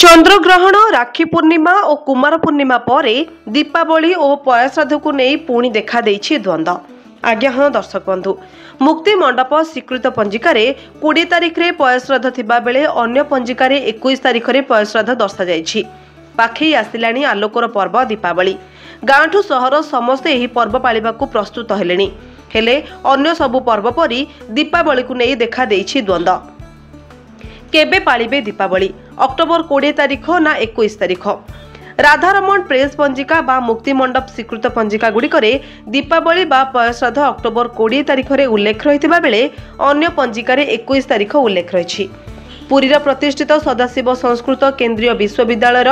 चंद्रग्रहण राखी पूर्णिमा और कुमार पूर्णिमा पर दीपावली और पयाश्राद्ध को नहीं पुणी देखा द्वंद्व। आज्ञा हाँ दर्शक बंधु, मुक्ति मंडप स्वीकृत पंजिकार 20 तारिख में पयाश्राद्ध थिबा बेले अन्य पंजिकार 21 तारिख में पयाश्राद्ध दर्शा जाइछि। पाखे आसिलाणी आलोकर पर्व दीपावली। गाँठू सहर समस्ते यही पर्व पालिबाकू प्रस्तुत हेलेनी, हेले अन्य सबु पर्व परी दीपावली को नहीं देखा देइछि द्वंद्व। केबे पालिबे दीपावली? अक्टोबर 20 तारिख ना 21 तारिख? राधारमण प्रेस पंजिका बा मुक्ति मंडप स्वीकृत पंजिका गुड़िकरे दीपावली बा पयाश्राद्ध अक्टोबर 20 तारिख रे उल्लेख रहिथिबा बेले अन्य पंजिकारे 21 तारिख उल्लेख रहिछि। पुरीर प्रतिष्ठित सदाशिव संस्कृत केंद्रीय विश्वविद्यालयर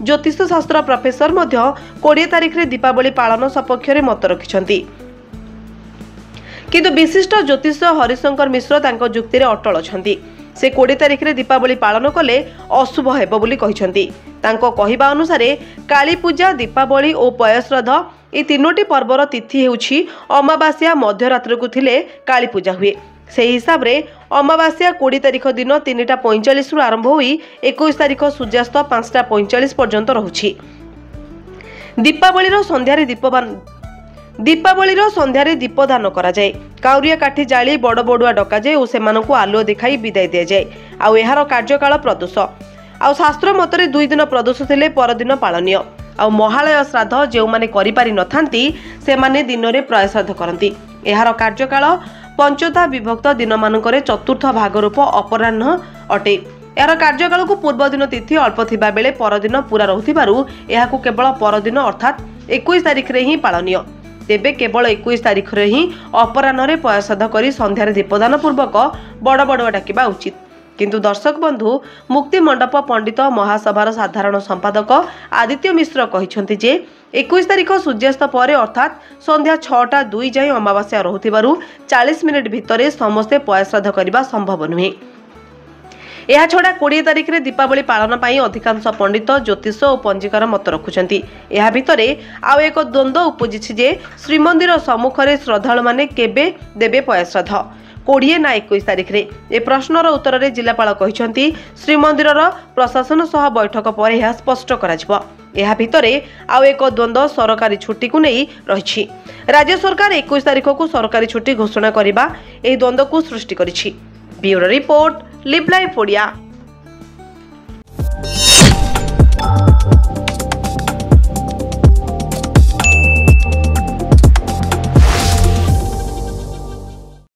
ज्योतिष शास्त्र प्रोफेसर मध्य 20 तारिख रे दीपावली पालन सपक्ष रे मत रखिछंती, किंतु विशिष्ट ज्योतिष हरिशंकर मिश्र तांको जुक्ति रे अटल अछंती। से 20 तारिख रे दीपावली पालन कले अशुभ हेबो बोली कहिसंती। तांको कहिबा अनुसार काली पूजा, दीपावली और पयाश्राद्ध ए तीनोटी पर्वर तिथि हेउछि अमावास्या मध्यरात्र को थिले काली पूजा हुए। से हिसाब रे अमावास्या 20 तारिख दिन 3:45 रु आरंभ होई 21 तारिख सूर्यास्त 5:45 पर्यंत रहुछि। दीपावलीर संध्यारे दीपदान करा जाए, काउरिया काठी जाली बड़ बड़ुआ डका जाए और सेमानकु आलुओ देखाई विदाय दिया जाए। आउ एहार कार्यकाल प्रदोष। आउ शास्त्र मतरे 2 दिन प्रदोष थिले परदिन पालनीय। आउ महालय श्राद्ध जेउ माने करि पारि नथांती से माने दिनरे पयाश्राद्ध करंती। एहार कार्यकाल पंचता विभक्त दिन मानकरे चतुर्थ भाग रूप अपराह्न अटे। एहार कार्यकाल को पूर्व दिन तिथि अल्प थिबा बेले परदिन पूरा रहुथिबारु एहाकु केवल परदिन अर्थात 21 तारिख रे ही पालनीय। तेबे केवल 21 तारिख रे ही अपराह्न पयाश्राद्ध करी संध्यारे दीपदान पूर्वक बड़ बड़ुआ डाकिबा उचित। किंतु दर्शक बंधु, मुक्ति मंडप पंडित महासभार साधारण संपादक आदित्य मिश्र कहिसंती जे 21 तारिख सूर्यास्त पर अर्थात संध्या 6:02 जाए अमावास्या रहुथिबारु 40 मिनिट भितरे समस्ते पयाश्राद्ध करबा संभव नुहे। यह छड़ा 20 तारिख रे दीपावली पालन पाई अधिकांश पंडित ज्योतिष और पंजिकार मत रखुचंती। यह भितरे आउ एक द्वंद्व उपजिछि जे श्रीमंदिर सम्मुख रे श्रद्धालु माने केबे देबे पयाश्राद्ध, 20 ना 21 तारिख रे? ए प्रश्नर उत्तर रे जिलापाल कहिसंती श्रीमंदिर प्रशासन सह बैठक पर यह स्पष्ट कराजिबो। यह भितरे आउ एक द्वंद्व सरकारी छुट्टी को नहीं रहिछि। राज्य सरकार 21 तारिख को सरकारी छुट्टी घोषणा करिबा एही द्वंद्व को सृष्टि करिछि। Bureau report, live life Odia.